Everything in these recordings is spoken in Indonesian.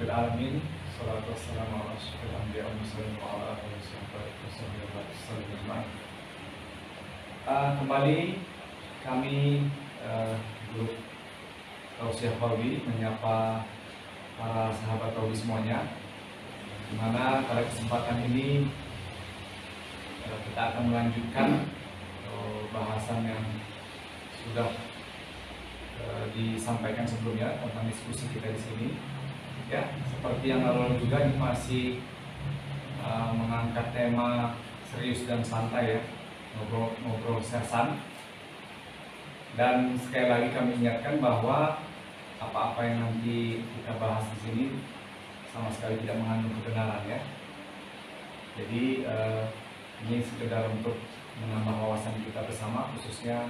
Rabbil Alamin. Salatu wassalamu ala asyrofil anbiya wal mursalin wa ala alihi wasallam. Kembali kami grup Tausiah Qalbi menyapa para sahabat Taubi semuanya, di mana pada kesempatan ini kita akan melanjutkan bahasan yang sudah disampaikan sebelumnya tentang diskusi kita di sini. Ya, seperti yang lalu juga ini masih mengangkat tema serius dan santai ya, ngobrol sersan. Dan sekali lagi kami ingatkan bahwa apa-apa yang nanti kita bahas di sini sama sekali tidak mengandung kebenaran ya. Jadi ini sekedar untuk menambah wawasan kita bersama, khususnya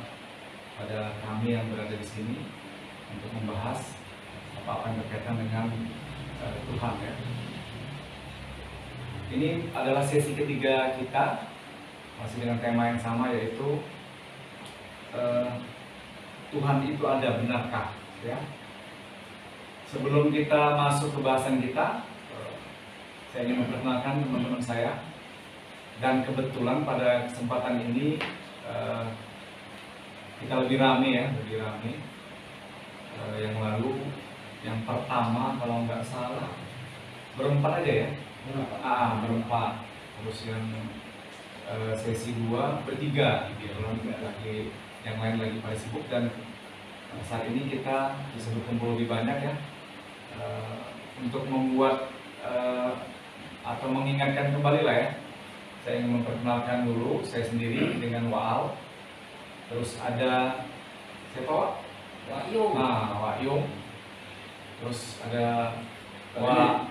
pada kami yang berada di sini untuk membahas apa-apa yang berkaitan dengan Tuhan ya. Ini adalah sesi ketiga kita, masih dengan tema yang sama, yaitu Tuhan itu ada, benarkah ya. Sebelum kita masuk ke bahasan kita, saya ingin memperkenalkan teman-teman saya. Dan kebetulan pada kesempatan ini kita lebih rame ya, yang lalu, yang pertama kalau nggak salah berempat aja ya, berempat. Terus yang sesi 2 bertiga, lagi yang lain lagi pada sibuk, dan saat ini kita bisa berkumpul lebih banyak ya, untuk membuat atau mengingatkan kembali lah ya. Saya ingin memperkenalkan dulu saya sendiri dengan Waal. Terus ada siapa Wak? Wakyung. Wakyung. Terus ada Wak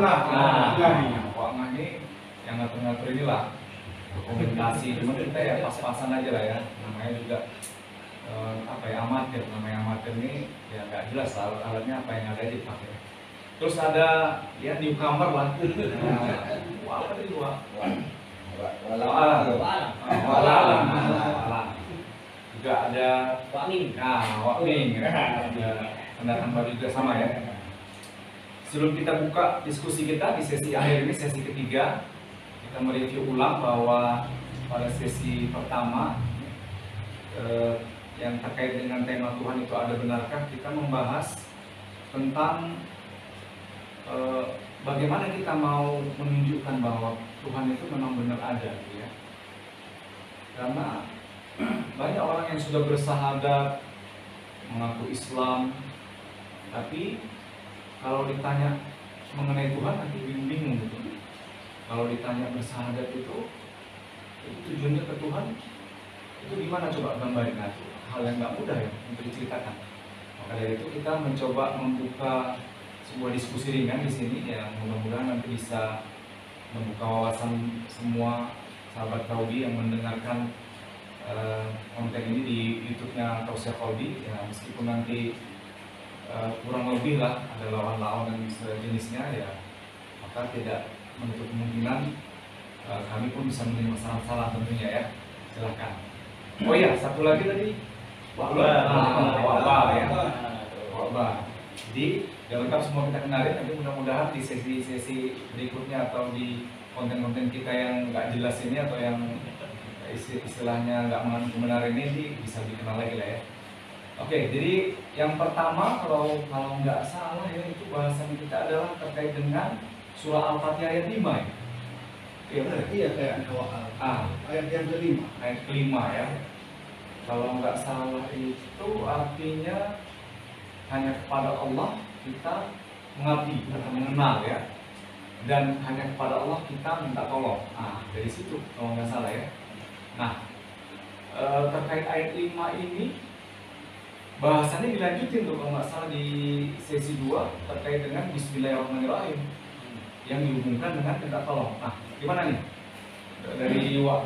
Ngah ini yang ngatur-ngatur inilah komunikasi. Cuma kita ya pas-pasan aja lah ya. Namanya juga amatir. Namanya amatir ini ya nggak jelas alat-alatnya apa yang ada aja dipakai. Terus ada ya newcomer lah. Apa tadi Wak? Juga ada Wak Ming. Wak Ming. Ada pendatang baru juga sama ya. Sebelum kita buka diskusi kita di sesi akhir ini, sesi ketiga, kita mereview ulang bahwa pada sesi pertama yang terkait dengan tema Tuhan itu ada, benarkah, kita membahas tentang bagaimana kita mau menunjukkan bahwa Tuhan itu memang benar ada gitu ya. Karena banyak orang yang sudah bersahadat, mengaku Islam, tapi kalau ditanya mengenai Tuhan nanti bingung gitu. Kalau ditanya bersahadat itu tujuannya ke Tuhan, itu gimana coba gambarin? Nah, itu hal yang nggak mudah ya untuk diceritakan. Maka dari itu kita mencoba membuka sebuah diskusi ringan di sini yang mudah-mudahan nanti bisa membuka wawasan semua sahabat Taubi yang mendengarkan konten ini di YouTube-nya Tausiah Qalbi ya, meskipun nanti kurang lebih lah ada lawan-lawan dan sejenisnya ya, maka tidak menutup kemungkinan kami pun bisa menerima saran-saran tentunya ya. Silahkan. Oh iya, satu lagi tadi Wabah ya. Wabah. Jadi ya lengkap semua kita kenalin, nanti mudah-mudahan di sesi-sesi berikutnya atau di konten-konten kita yang nggak jelas ini atau yang istilahnya nggak mengandung kebenaran ini bisa dikenal lagi lah ya. Oke, jadi yang pertama kalau nggak salah ya, itu bahasan kita adalah terkait dengan surah Al-Fatihah ayat 5 ya. Iya benar, iya kayak ayat yang kelima. Ayat kelima ya. Kalau nggak salah itu artinya hanya kepada Allah kita mengabdi atau mengenal ya, dan hanya kepada Allah kita minta tolong. Dari situ kalau nggak salah ya. Nah, terkait ayat 5 ini bahasannya dilanjutin tuh kalau nggak salah di sesi 2 terkait dengan Bismillahirrahmanirrahim yang dihubungkan dengan minta tolong. Nah, gimana nih dari Wak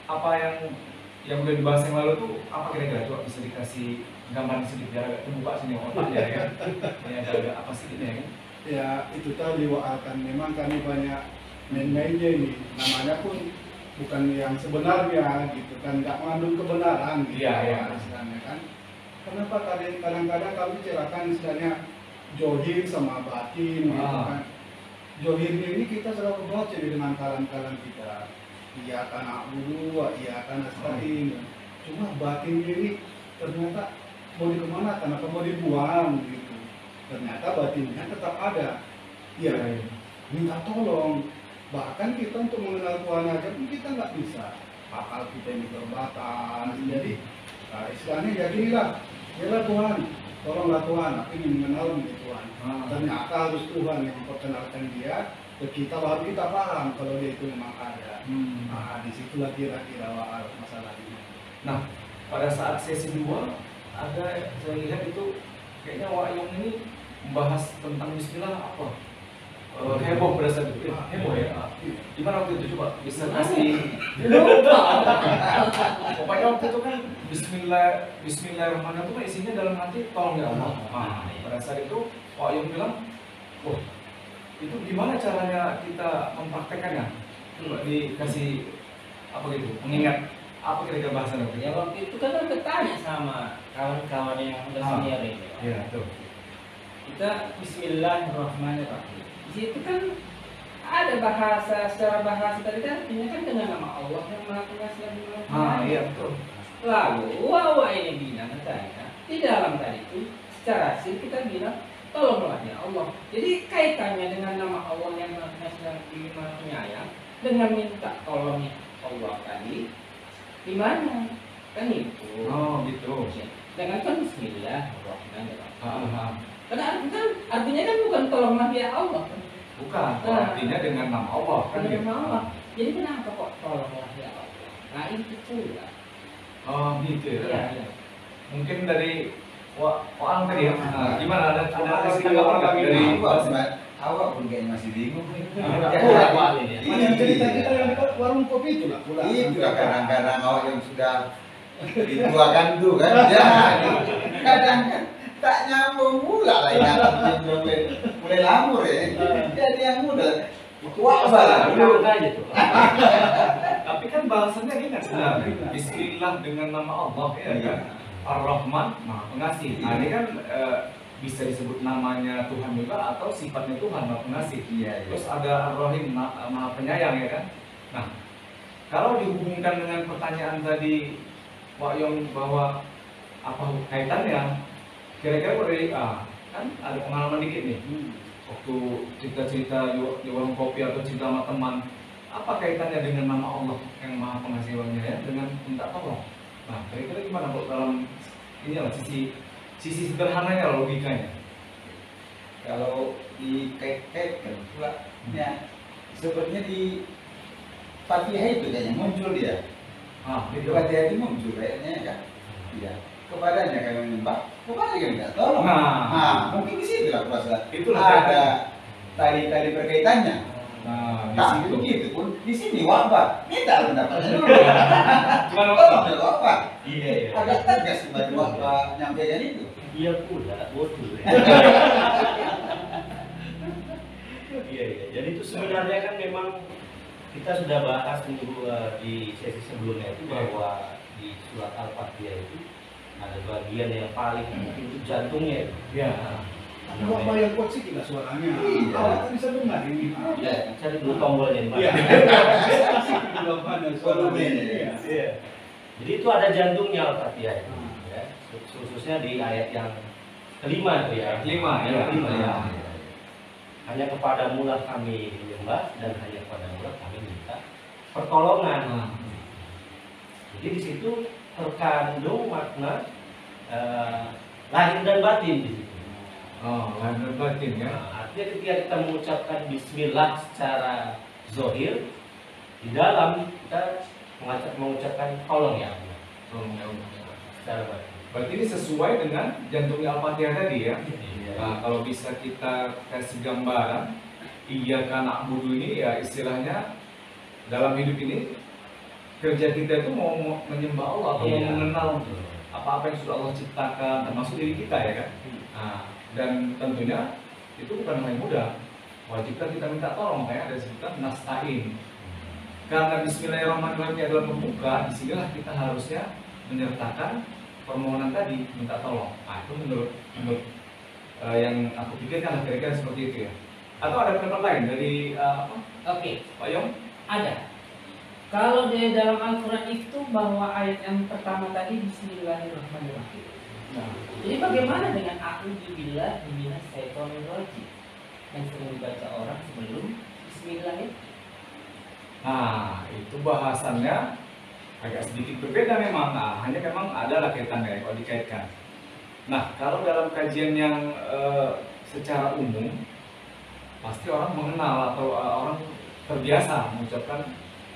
apa yang udah dibahas yang lalu tuh apa kira-kira? Coba bisa dikasih gambaran sedikit biar agak terbuka sini otaknya ya. Ini agak apa sih ini ya? Ya itu tadi akan memang kami banyak main-mainnya ini, namanya pun bukan yang sebenarnya gitu kan, nggak mengandung kebenaran gitu. Iya. Istilahnya kan. Kenapa kadang-kadang kami cerahkan istilahnya johir sama batin gitu kan. Johirnya ini kita selalu baca dengan kalam-kalam kita. Iya kan na'budu wa iya kan nasta'in. Cuma batinnya ini ternyata mau kemana, kenapa mau dibuang gitu. Ternyata batinnya tetap ada. Iya, minta tolong. Bahkan kita untuk mengenal Tuhan aja pun kita nggak bisa. Akal kita ini terbatas. Jadi istilahnya ya ginilah. Yalah Tuhan, tolonglah Tuhan, aku ingin mengenal Tuhan. Ternyata harus Tuhan yang memperkenalkan dia, ke kita baru kita paham kalau dia itu memang ada. Nah, disitulah kira-kira masalahnya. Nah, pada saat sesi 2 ada saya lihat itu kayaknya Wak Yong ini membahas tentang Bismillah apa? Heboh pada saat itu. Heboh ya. Gimana waktu itu coba bisa kasih pokoknya waktu itu kan Bismillahirrahmanirrahim itu kan isinya dalam hati tolong ya Allah. Nah, pada saat itu Wak Yong bilang, oh itu gimana caranya kita mempraktekannya? Coba dikasih apa gitu, mengingat apa kira-kira bahasannya? Ya waktu itu kan bertanya sama kawan-kawan yang udah senior ini. Iya, betul. Kita Bismillahirrahmanirrahim. Di situ kan ada bahasa, secara bahasa tadi kan artinya kan dengan nama Allah yang Maha Pengasih lagi Maha Penyayang. Iya betul. Lalu wawa ini bilang katanya di dalam tadi itu secara sir kita bilang tolonglah ya Allah. Jadi kaitannya dengan nama Allah yang Maha Pengasih lagi Maha Penyayang dengan minta tolongnya Allah tadi di mana? Kan itu. Oh gitu. Dengan kan Bismillahirrahmanirrahim. Karena artinya kan bukan tolonglah ya Allah. Bukan, artinya dengan nama Allah kan Dengan gitu. nama Allah. Jadi kenapa kok tolonglah ya Allah? Nah itu pula. Oh gitu ya. Iya, iya. Mungkin dari Ang tadi ya. Nah, gimana ada Kalau tanggapan nggak dari Awak pun kayaknya masih bingung nih. Yang cerita kita yang dekat warung kopi itu lah. Itulah kadang-kadang awak yang sudah dituakan tuh kan. Ya, kadang kan tak nyambung pula lah ingatan mulai lamur ya. Jadi yang muda tua salah dulu aja tuh. tapi kan bahasannya gini kan. Bismillah dengan nama Allah ya kan. Ar-Rahman, Maha Pengasih. Nah, ini kan bisa disebut namanya Tuhan juga atau sifatnya Tuhan Maha Pengasih. Iya. Terus ada Ar-Rahim, Maha Penyayang ya kan. Nah, kalau dihubungkan dengan pertanyaan tadi Wak Yong bahwa apa kaitannya, kira-kira dari kan ada pengalaman dikit nih. Waktu cerita-cerita di warung kopi atau cerita sama teman, apa kaitannya dengan nama Allah yang Maha Pengasih ya dengan minta tolong? Nah, kira-kira gimana kok dalam ini lah sisi sederhananya logikanya? Kalau dikait-kaitkan pula ya sepertinya di Fatihah itu kayaknya muncul dia. Gitu. Fatihah itu muncul kayaknya kan. Iya. Kepadanya kami menyembah, kepada kami minta tolong. Nah, Mungkin di situ lah puasa. itulah Ada tali-tali berkaitannya. Nah, di Tapi situ begitu pun di sini wabah. Minta pendapatnya dulu. gimana Tolong Pak? dari wabah. Iya, iya. Agak tegas sebagai wabah nyampaikan itu. Iya pula, bodoh. Iya, iya. Jadi itu sebenarnya kan memang kita sudah bahas di sesi sebelumnya itu bahwa di surat Al-Fatihah itu ada bagian yang paling itu jantungnya itu. Ya. Kalau bayar kocik tidak suaranya. Iya. Awak kan bisa dengar ini. Ya, cari dulu tombolnya di mana. Iya. Kasih di dalam mana suaranya. Iya. Jadi itu ada jantungnya Al-Fatihah itu, ya. Khususnya di ayat yang kelima itu ya. Kelima, Yang ya. kelima ya. Ya. Hanya kepada mula kami menyembah dan hanya kepada mula kami minta pertolongan. Nah, Jadi di situ terkandung makna lahir dan batin di situ. lahir dan batin ya. Artinya ketika kita mengucapkan Bismillah secara zohir, di dalam kita mengucapkan tolong ya Allah. Tolong ya Allah. Secara batin. Berarti ini sesuai dengan jantungnya Al-Fatihah tadi ya. Iya. Nah, kalau bisa kita kasih gambaran, Iyyaka na'budu ini ya istilahnya dalam hidup ini kerja kita itu mau menyembah Allah atau Iya. mau mengenal apa-apa yang sudah Allah ciptakan termasuk diri kita ya kan. Nah, dan tentunya itu bukan hal yang mudah. Wajibkan kita minta tolong kayak ada sebutan nasta'in. Karena Bismillahirrahmanirrahim adalah pembuka, disinilah kita harusnya menyertakan permohonan tadi minta tolong. Nah, itu menurut yang aku pikirkan kira-kira seperti itu ya. Atau ada pendapat lain dari apa? Oke, Pak Yong? ada. Kalau di dalam Al-Quran itu bahwa ayat yang pertama tadi Bismillahirrahmanirrahim. Nah, Jadi bagaimana dengan a'udzubillahi minasyaitonirrajim yang sering dibaca orang sebelum Bismillah itu? nah, itu bahasannya agak sedikit berbeda memang. Nah, hanya memang ada kaitannya kalau dikaitkan. Nah, kalau dalam kajian yang secara umum pasti orang mengenal atau orang terbiasa mengucapkan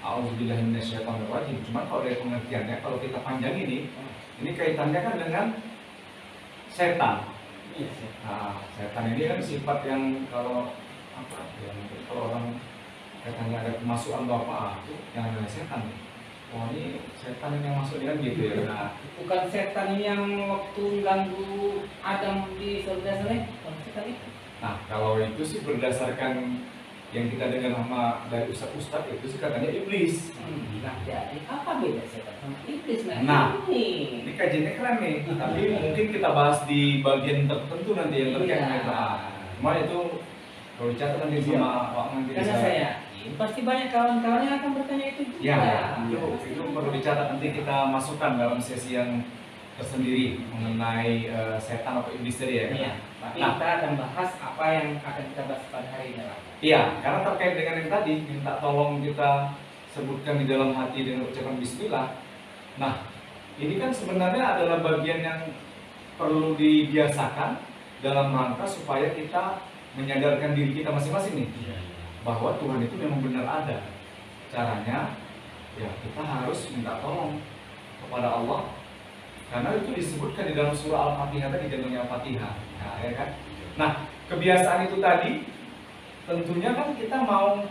a'udzubillahi minasyaitonirrajim. Cuman kalau dari pengertiannya, kalau kita panjang ini kaitannya kan dengan setan. Iya sih. Nah, setan ini kan sifat yang kalau apa? Yang kalau orang katanya ada kemasukan atau apa, itu yang ada setan. Oh, ini setan yang masuk ini kan gitu ya. Nah, Bukan setan ini yang waktu ganggu Adam di surga sana, bukan setan itu. nah, kalau itu sih berdasarkan yang kita dengar sama dari ustadz itu sih katanya iblis. Nah, jadi apa beda setan sama iblis? Nah, ini. Ini kajiannya keren nih, tapi mungkin kita bahas di bagian tertentu nanti yang terkait Iya. dengan itu. Cuma itu kalau dicatat nanti sama Pak nanti Karena saya yakin pasti banyak kawan-kawan yang akan bertanya itu juga. Ya, itu perlu dicatat, nanti kita masukkan dalam sesi yang tersendiri mengenai setan atau iblis tadi ya. Iya. Tapi Nah. kita akan bahas apa yang akan kita bahas pada hari ini. Iya, karena terkait dengan yang tadi minta tolong kita sebutkan di dalam hati dengan ucapan Bismillah. Nah, ini kan sebenarnya adalah bagian yang perlu dibiasakan dalam rangka supaya kita menyadarkan diri kita masing-masing nih bahwa Tuhan itu memang benar ada. Caranya ya kita harus minta tolong kepada Allah, karena itu disebutkan di dalam surah Al-Fatihah tadi, judulnya Al-Fatihah. Nah, ya kan? Nah, kebiasaan itu tadi tentunya kan kita mau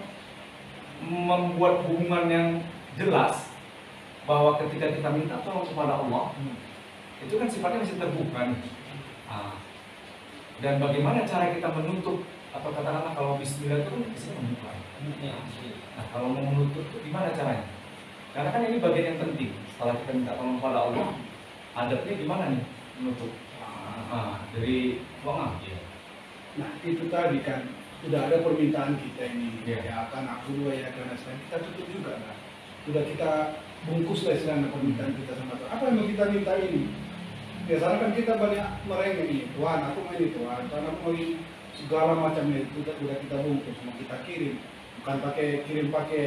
membuat hubungan yang jelas bahwa ketika kita minta tolong kepada Allah, itu kan sifatnya masih terbuka nih. Ah. Dan bagaimana cara kita menutup, atau katakanlah kalau Bismillah itu kan bisa membuka. Nah, kalau mau menutup itu gimana caranya? Karena kan ini bagian yang penting. Setelah kita minta tolong kepada Allah, adabnya gimana nih menutup? Dari Wong. Nah itu tadi kan sudah ada permintaan kita ini, Iya. ya kan aku dua ya karena sekarang kita tutup juga kan. Sudah kita bungkus lah istilahnya permintaan kita sama Tuhan. Apa yang mau kita minta ini? Biasanya kan kita banyak merengek ini, Tuhan aku mau ini Tuhan, Tuhan aku mau ini, segala macamnya itu sudah kita bungkus, mau kita kirim. Bukan kirim pakai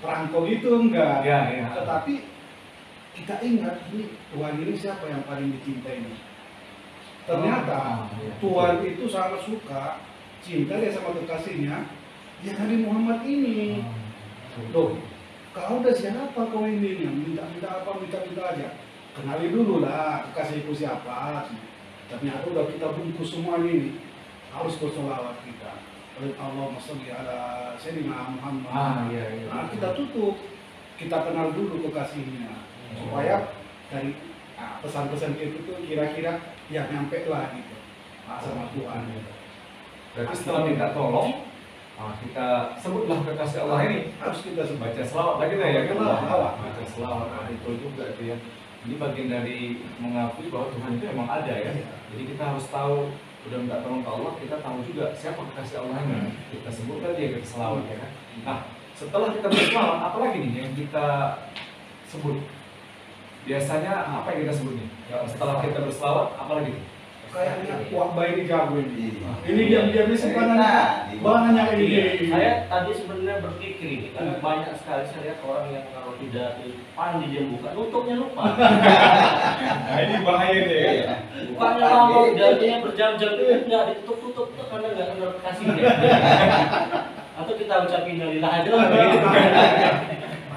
perangko gitu enggak. Ya. Tetapi kita ingat ini Tuhan ini siapa yang paling dicintai ini. Ternyata iya. Tuhan itu sangat suka cinta dia sama kekasihnya yang Nabi Muhammad ini. Loh, kau udah siapa kau ini? Minta-minta apa? Minta-minta aja. Kenali dulu lah kekasihku siapa. Ternyata udah kita bungkus semua ini. Harus bersolawat kita. Allahumma sholli ala sayyidina Muhammad. Iya. Nah, kita tutup. Kita kenal dulu kekasihnya. Supaya dari pesan-pesan itu tuh kira-kira ya nyampe lah gitu sama Tuhan. Berarti setelah minta tolong, kita sebutlah kekasih Allah ini. Harus kita sebut. Baca selawat lagi deh ya kan? Selawat. Baca selawat, itu juga itu ya. Ini bagian dari mengakui bahwa Tuhan itu memang ada ya. Jadi kita harus tahu, udah minta tolong ke Allah, kita tahu juga siapa kekasih Allah ini. Kita sebut tadi ya, kita selawat ya kan. Nah, setelah kita berselawat, apa lagi nih yang kita sebut? Biasanya apa yang kita sebut nih? Setelah kita berselawat, apa lagi? Kayaknya wah bayi ini jago ini. Iya. Ini diam-diamnya simpanan banyak ini. Saya tadi sebenarnya berpikir ini, karena banyak sekali saya lihat orang yang kalau tidak pandi dia buka, tutupnya lupa. Nah, ini bahaya nih ya. Bukanya lama, jadinya berjam-jam itu nggak ditutup-tutup tuh karena nggak kenal kasihnya. Atau kita ucapin innalillahi aja lah.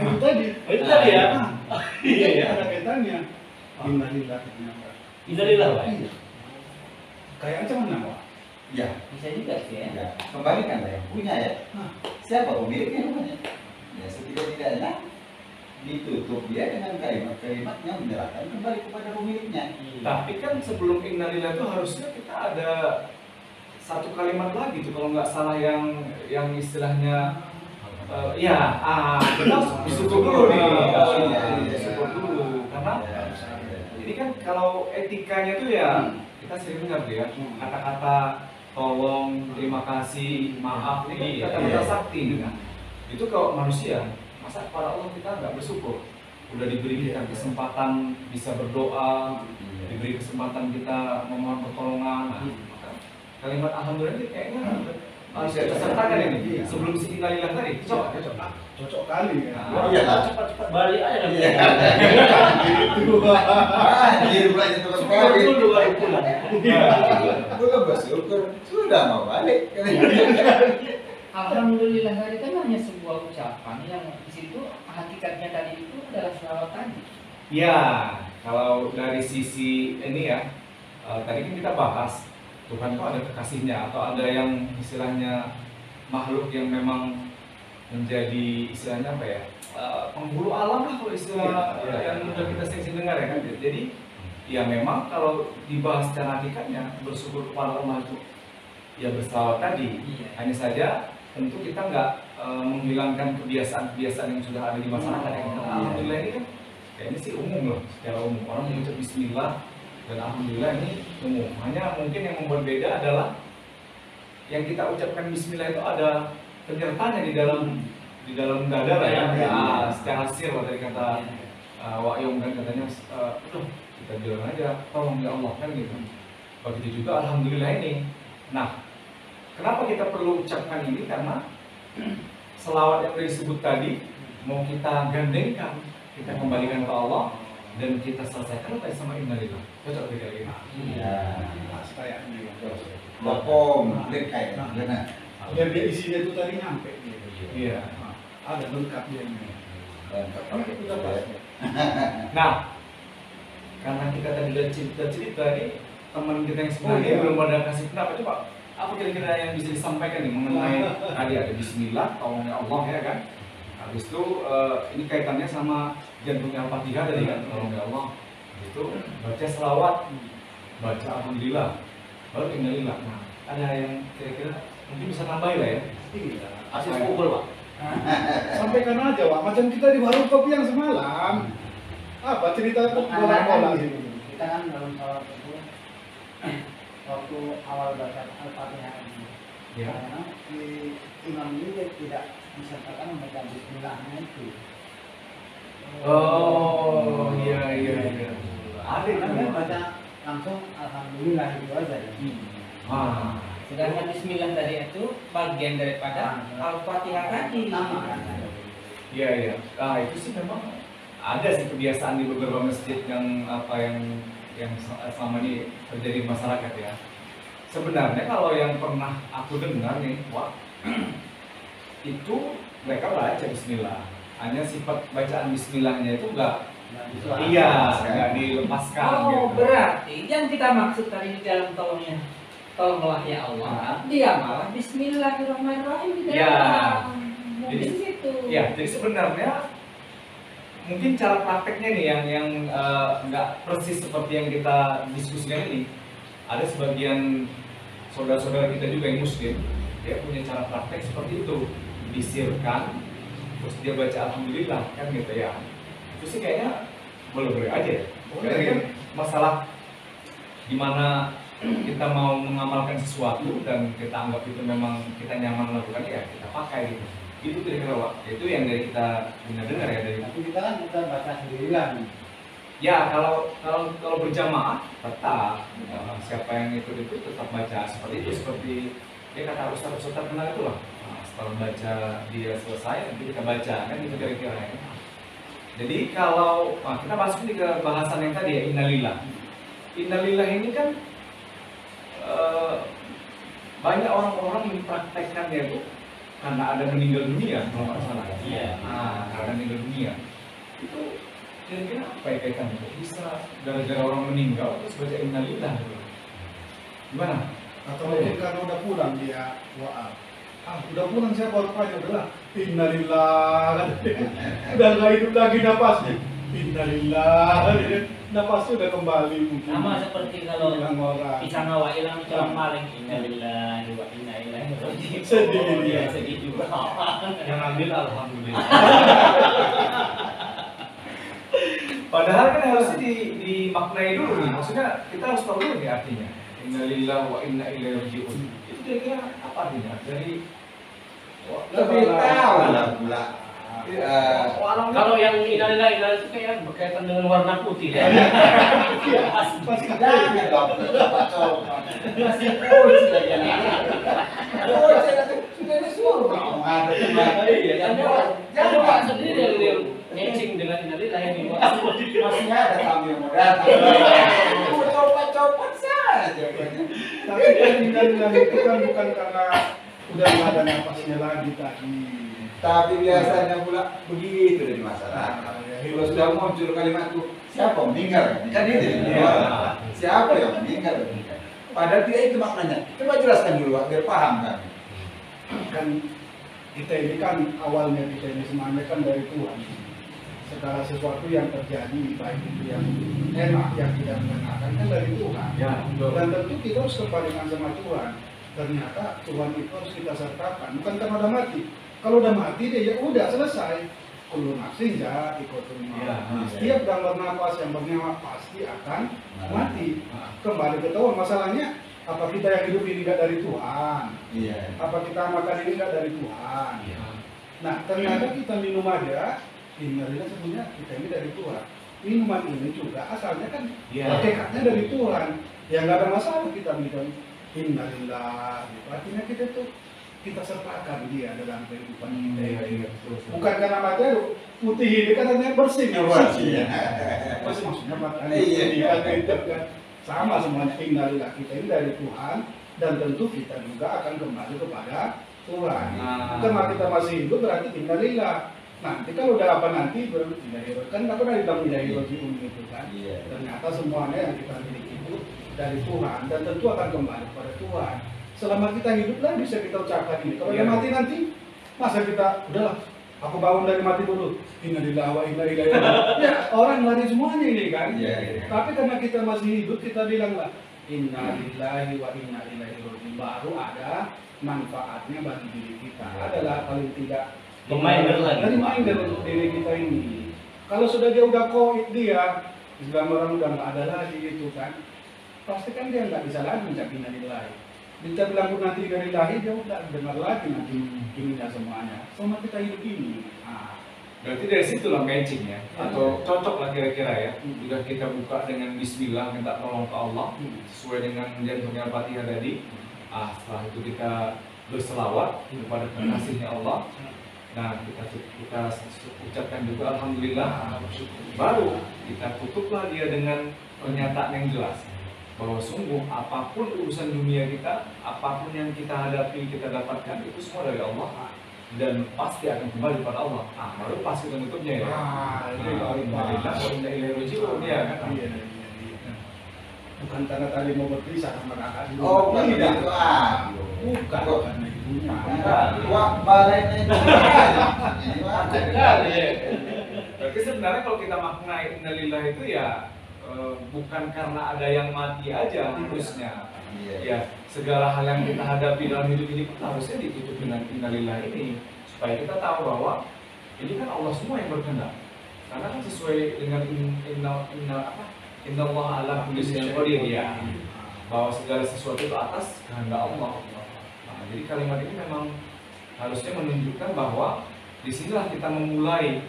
Itu tadi. Itu tadi ya. Iya Iya. ada kaitannya. Innalillahi ternyata. Innalillahi. Iya. Kayak macam mana, Pak? Ya, Bisa juga sih ya. ya. Kembalikanlah yang punya ya. Nah. Siapa pemiliknya namanya? Ya, setidak-tidaknya ditutup dia dengan kalimat-kalimat yang menyerahkan kembali kepada pemiliknya. Tapi kan sebelum innalillahi itu harusnya kita ada satu kalimat lagi tuh kalau nggak salah yang istilahnya kita harus bersyukur dulu nih. Oh, iya. Bersyukur dulu karena Ya, ini kan kalau etikanya tuh ya kita sering dengar tuh ya kata-kata tolong, terima kasih, maaf, ini kan kata-kata sakti gitu kan. Itu kalau manusia, masa para Allah kita nggak bersyukur? Udah diberi kita kesempatan bisa berdoa, diberi kesempatan kita memohon pertolongan. Nah, maka kalimat alhamdulillah ini kayaknya harus kita sertakan ini sebelum si innalillah tadi. Cocok kali ya. Iya. Cepat-cepat balik aja nanti. Anjir banyak tukang Syukur kawin. dulu baru pulang. Belum bersyukur, sudah mau balik. Alhamdulillah tadi kan hanya sebuah ucapan yang di situ hakikatnya tadi itu adalah selawat tadi. Ya, kalau dari sisi ini ya, tadi kan kita bahas Tuhan itu ada kekasihnya atau ada yang istilahnya makhluk yang memang menjadi istilahnya apa ya, penghulu alam lah kalau istilah yang udah kita sering dengar ya kan. Jadi ya memang kalau dibahas secara hakikatnya bersyukur kepada Allah itu ya berselawat tadi. Hanya saja tentu kita nggak menghilangkan kebiasaan-kebiasaan yang sudah ada di masyarakat ya. Alhamdulillah ini kan kayaknya sih umum loh, secara umum orang mengucap Bismillah dan alhamdulillah ini umum. Hanya mungkin yang membuat beda adalah yang kita ucapkan Bismillah itu ada penyertanya di dalam dada lah ya. Secara sir lah dari kata Wak Yong kan katanya, kita bilang aja tolong ya Allah kan gitu. Begitu juga alhamdulillah ini. Nah, kenapa kita perlu ucapkan ini? Karena selawat yang disebut tadi mau kita gandengkan, kita kembalikan ke Allah dan kita selesaikan apa sama innalillah. Cocok kira-kira. Iya. Kayak ini. Lokom, dekai. Benar. Biar dia isinya itu tadi nyampe. Iya. Ada lengkap dia ini. Itu udah pas. Nah, karena kita tadi udah cerita nih, teman kita yang sebenarnya iya. belum ada kasih pendapat. Coba apa kira-kira yang bisa disampaikan nih mengenai tadi ada Bismillah, tolong ya Allah ya kan. Habis itu ini kaitannya sama jantungnya Al-Fatihah tadi kan, tolong ya Allah. Habis itu baca selawat, baca alhamdulillah, baru innalillah. Nah, ada yang kira-kira mungkin bisa nambahin lah ya. Iya. Asis pukul Pak. Sampaikan aja, Wak. Macam kita di warung kopi yang semalam. Apa cerita bola-bola sini? Kita kan dalam sholat itu waktu awal baca Al-Fatihah ini, Ya. karena di imam ini dia tidak disertakan membaca Bismillahnya itu. Oh, iya. Ada Karena dia itu. baca langsung Alhamdulillah itu aja. Ya. Ah. Sedangkan Bismillah tadi itu bagian daripada Al-Fatihah tadi. Sama kan? Iya. Ah, itu sih memang ada sih kebiasaan di beberapa masjid yang selama ini terjadi di masyarakat ya. Sebenarnya kalau yang pernah aku dengar nih, wah, itu mereka baca Bismillah. Hanya sifat bacaan Bismillahnya itu enggak dilepaskan Oh, gitu. berarti yang kita maksud tadi di dalam tolonglah ya Allah, dia malah Bismillahirrahmanirrahim di Ya. dalam. Jadi, Di situ. Ya, jadi sebenarnya mungkin cara prakteknya nih yang nggak persis seperti yang kita diskusikan ini. Ada sebagian saudara-saudara kita juga yang muslim, dia punya cara praktek seperti itu, disirkan, terus dia baca alhamdulillah kan gitu ya. Itu sih kayaknya boleh-boleh aja ya. Karena kan masalah gimana kita mau mengamalkan sesuatu dan kita anggap itu memang kita nyaman melakukan ya kita pakai gitu. Itu kira-kira Wak, itu yang dari kita dengar ya dari. Tapi kita kan bukan baca sendirian. Ya kalau berjamaah tetap siapa yang ikut itu tetap baca seperti itu, seperti dia kata Ustaz kenal itu lah. Nah, setelah baca dia selesai nanti kita baca kan itu kira-kira ya. Jadi kalau kita masuk ke bahasan yang tadi ya innalillah. Innalillah ini kan banyak orang-orang yang praktekkannya itu karena ada meninggal dunia kalau nggak salah. Iya. Nah, karena meninggal dunia itu kira-kira apa ya kaitannya? Bisa gara-gara orang meninggal terus baca innalillah gitu. Gimana? Atau mungkin karena udah pulang dia doa. Udah pulang saya baru tanya udahlah. Innalillah. Udah nggak hidup lagi napasnya. Innalillah. Napasnya udah kembali mungkin. Sama seperti kalau Hilang orang. pisang awak hilang colang maling innalillahi wa inna ilaihi raji'un. Sedih dia. Iya, sedih juga. Yang ambil alhamdulillah. Padahal kan harusnya dimaknai dulu nih. Maksudnya kita harus tahu dulu nih artinya. Innalillahi wa inna ilaihi raji'un. Itu kira-kira apa artinya? Dari Lebih tahu lah pula. Kalau yang inalilah itu kayak berkaitan dengan warna putih ya. Pasti Jangan dong, coba. Masih coach lagi anak. Coach sudah disuruh dong. Ada Iya, jangan Pak sendiri yang matching dengan inalilah ini. masih ada tamu yang mau datang. Coba saja. Tapi kan innalillahi itu kan bukan karena udah nggak ada napasnya lagi tadi. Tapi biasanya pula begitu dari masyarakat. Kalau sudah muncul kalimat itu, siapa yang meninggal? Kan itu. Siapa yang meninggal? Padahal tidak itu maknanya. Coba jelaskan dulu biar paham kan. Kan kita ini kan awalnya kita ini semuanya kan dari Tuhan. Segala sesuatu yang terjadi baik itu yang enak yang tidak mengenakan kan dari Tuhan. Ya, betul. Dan tentu kita harus kembalikan sama Tuhan. Ternyata Tuhan itu harus kita sertakan. Bukan karena udah mati. Kalau udah mati dia ya udah selesai. Kullu nafsin dha'iqatul maut. Ya, Setiap yang bernafas yang bernyawa pasti akan mati. Kembali ke Tuhan. Masalahnya apa kita yang hidup ini nggak dari Tuhan? Iya. Apa kita makan ini nggak dari Tuhan? Nah ternyata kita minum aja. Innalillahi sebenarnya kita ini dari Tuhan. Minuman ini juga asalnya kan hakikatnya dari Tuhan. Ya nggak ada masalah kita minum innalillahi. Artinya kita tuh kita sertakan dia dalam kehidupan kita. Bukan karena materi putih ini kan artinya bersih. Bersih. Bersih maksudnya materi. Iya. Itu kan sama semuanya. Innalillahi kita ini dari Tuhan dan tentu kita juga akan kembali kepada Tuhan. Karena kita masih hidup berarti innalillahi. Nanti kalau udah apa nanti kan tak pernah dibilang ilahi raji'un gitu kan. Ternyata semuanya yang kita miliki itu dari Tuhan dan tentu akan kembali kepada Tuhan. Selama kita hidup lah bisa kita ucapkan ini. Kalau dia mati nanti masa kita udahlah aku bangun dari mati dulu. Innalillahi wa inna ilaihi raji'un. Ya orang lari semuanya ini kan. Tapi karena kita masih hidup kita bilang lah innalillahi wa inna ilaihi raji'un. Baru ada manfaatnya bagi diri kita. Adalah paling tidak Reminder lagi. Reminder untuk diri kita ini. Kalau sudah dia udah koit dia, Islam orang udah nggak ada lagi itu kan, pasti kan dia nggak bisa lagi mencapai innalillahi. Dia bilang pun nanti innalillahi dia udah dengar lagi nanti ininya semuanya. Sama kita hidup ini. Berarti dari situ lah matching ya, atau cocok lah kira-kira ya. Sudah kita buka dengan Bismillah minta tolong ke Allah sesuai dengan jantungnya Al-Fatihah tadi. Setelah itu kita berselawat kepada kekasihnya Allah. Nah kita ucapkan juga Alhamdulillah. Baru kita tutuplah dia dengan pernyataan yang jelas bahwa sungguh apapun urusan dunia kita, apapun yang kita hadapi, kita dapatkan itu semua dari Allah dan pasti akan kembali kepada Allah. Baru pas kita tutupnya ya. Innalillahi wa inna ilaihi raji'un ya kan. Bukan karena tadi mau berpisah sama kakak dulu. Oh, tidak. Bukan. Karena ibunya. Wah, balain Berarti sebenarnya kalau kita maknai innalillahi itu ya bukan karena ada yang mati aja harusnya. Ya, segala hal yang kita hadapi dalam hidup ini pun harusnya ditutup dengan innalillahi ini supaya kita tahu bahwa ini kan Allah semua yang berkehendak. Karena kan sesuai dengan Innallaha ala kulli syai'in qadir ya. Bahwa segala sesuatu itu atas kehendak Allah. Jadi kalimat ini memang harusnya menunjukkan bahwa disinilah kita memulai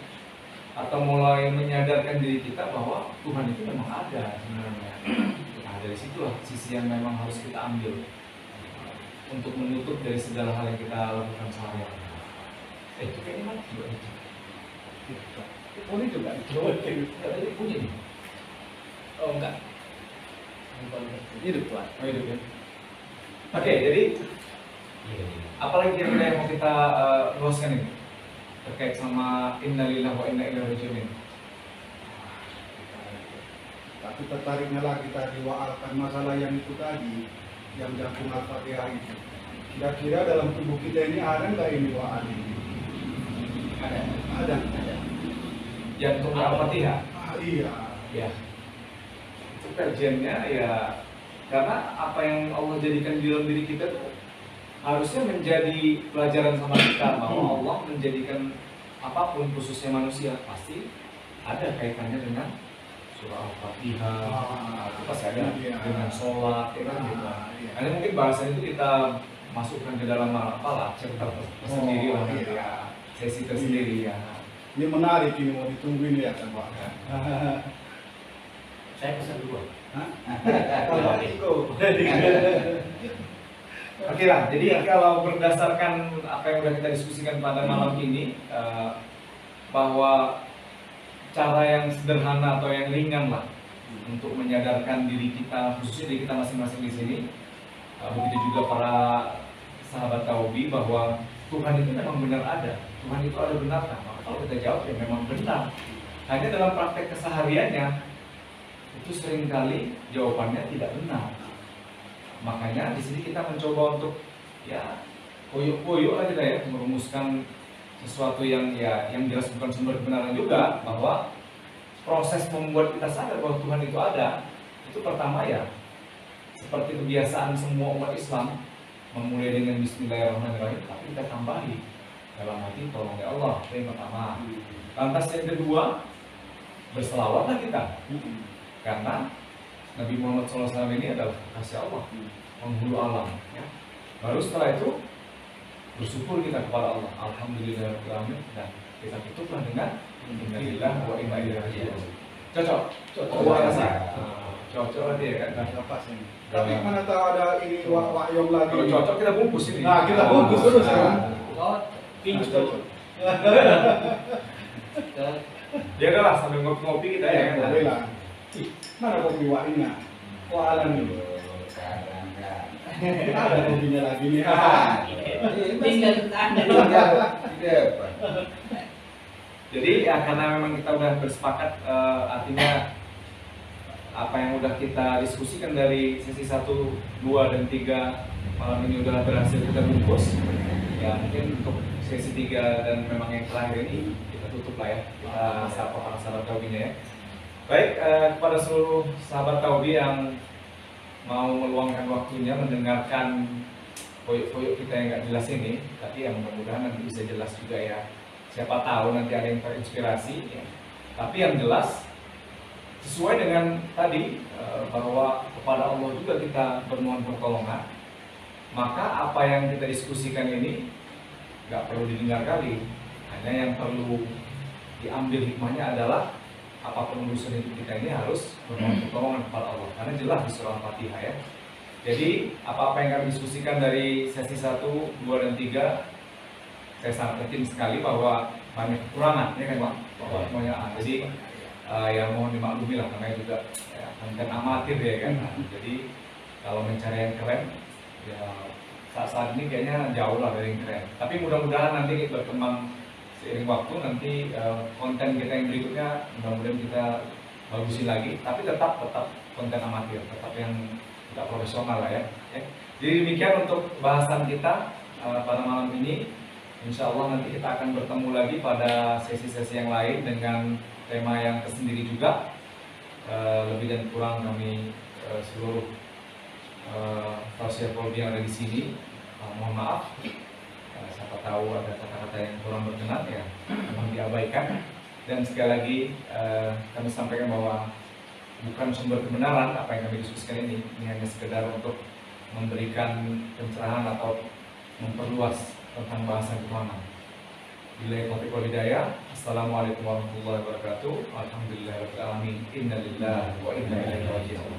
atau mulai menyadarkan diri kita bahwa Tuhan itu memang ada sebenarnya. Nah dari situlah sisi yang memang harus kita ambil untuk menutup dari segala hal yang kita lakukan sehari-hari. Itu kayaknya mati juga itu. Boleh juga. Tadi bunyi nih. Oh enggak. Hidup Tuhan. Oh hidup ya. Oke, jadi apalagi kira-kira yang mau kita luaskan ini terkait sama innalillahi wa inna ilaihi raji'un. Tapi tertariknya lagi tadi wa'alkan masalah yang itu tadi, yang jantung Al-Fatihah itu. Kira-kira dalam tubuh kita ini ada nggak ini wa'al ini? Ada. Jantung Al-Fatihah. Iya. Ya. Itu kajiannya ya karena apa yang Allah jadikan di dalam diri kita tuh harusnya menjadi pelajaran sama kita bahwa Allah menjadikan apapun khususnya manusia pasti ada kaitannya dengan surah Al-Fatihah, itu pasti ada Iya. dengan sholat, ya kan gitu. Iya. Hanya mungkin bahasan itu kita masukkan ke dalam apa lah, chapter tersendiri lah nanti iya. ya, sesi tersendiri ya. Ini menarik, ini mau ditungguin ya kan Pak. Saya pesan dulu. Kalau Iko. Oke lah, jadi kalau berdasarkan apa yang sudah kita diskusikan pada malam ini, bahwa cara yang sederhana atau yang ringan lah untuk menyadarkan diri kita, khususnya diri kita masing-masing di sini, begitu juga para sahabat taubi, bahwa Tuhan itu memang benar ada, Tuhan itu ada benarkah? Maka kalau kita jawab ya memang benar. Hanya dalam praktek kesehariannya itu seringkali jawabannya tidak benar. Makanya di sini kita mencoba untuk ya koyok-koyok lah kita ya, merumuskan sesuatu yang ya yang jelas bukan sumber kebenaran juga, bahwa proses membuat kita sadar bahwa Tuhan itu ada, itu pertama ya seperti kebiasaan semua umat Islam, memulai dengan Bismillahirrahmanirrahim, tapi kita tambahi dalam hati tolong ya Allah, itu yang pertama. Lantas yang kedua, berselawatlah kita, karena Nabi Muhammad SAW ini adalah kasih Allah, penghulu alam. Ya. Baru setelah itu bersyukur kita kepada Allah, alhamdulillahirobbilalamin, dan kita tutuplah dengan innalillahi wa inna ilaihi raji'un. Cocok, Cocok. Oh, rasa. Cocok nanti ya kan. Nah, lepas ini. Tapi mana tahu ada ini wakyong lagi. Kalau cocok kita bungkus ini. Nah, kita bungkus dulu sekarang. Pinch Cocok. Jaga lah sambil ngopi-ngopi kita ya kan. Boleh lah. Ih, mana kopi waknya? Walan nih. Sekarang kan. Ada kopinya lagi nih. Tinggal Anda. Di depan. Jadi ya karena memang kita udah bersepakat, artinya apa yang udah kita diskusikan dari sesi 1, 2, dan 3 malam ini udah berhasil kita bungkus. Ya mungkin untuk sesi 3 dan memang yang terakhir ini kita tutup lah ya. Kita sapa para sahabat taubinya ya. Baik, kepada seluruh sahabat taubi yang mau meluangkan waktunya mendengarkan koyok-koyok kita yang nggak jelas ini, tapi yang mudah-mudahan nanti bisa jelas juga ya. Siapa tahu nanti ada yang terinspirasi ya. Tapi yang jelas sesuai dengan tadi, bahwa kepada Allah juga kita bermohon pertolongan, maka apa yang kita diskusikan ini nggak perlu didengar kali. Hanya yang perlu diambil hikmahnya adalah apapun urusan hidup kita ini harus bermohon pertolongan kepada Allah, karena jelas di surah Al-Fatihah ya. Jadi apa-apa yang kami diskusikan dari sesi 1, 2, dan 3, saya sangat yakin sekali bahwa banyak kekurangan ya kan Pak, bahwa semuanya jadi ya mohon dimaklumi lah, karena juga ya, konten amatir ya kan. Jadi kalau mencari yang keren ya saat ini kayaknya jauh lah dari yang keren, tapi mudah-mudahan nanti kita berkembang seiring waktu, nanti konten kita yang berikutnya mudah-mudahan kita bagusin lagi, tapi tetap konten amatir, tetap yang tidak profesional lah ya. Jadi demikian untuk bahasan kita pada malam ini. Insya Allah nanti kita akan bertemu lagi pada sesi-sesi yang lain dengan tema yang tersendiri juga. Lebih dan kurang kami seluruh tausiah yang ada di sini, mohon maaf. Siapa tahu ada kata-kata yang kurang berkenan ya memang diabaikan. Dan sekali lagi kami sampaikan bahwa bukan sumber kebenaran apa yang kami diskusikan ini hanya sekedar untuk memberikan pencerahan atau memperluas tentang bahasan ketuhanan. Billahi taufiq wal hidayah. Assalamualaikum warahmatullahi wabarakatuh. Alhamdulillahirabbil alamin. Innalillahi wa inna ilaihi raji'un.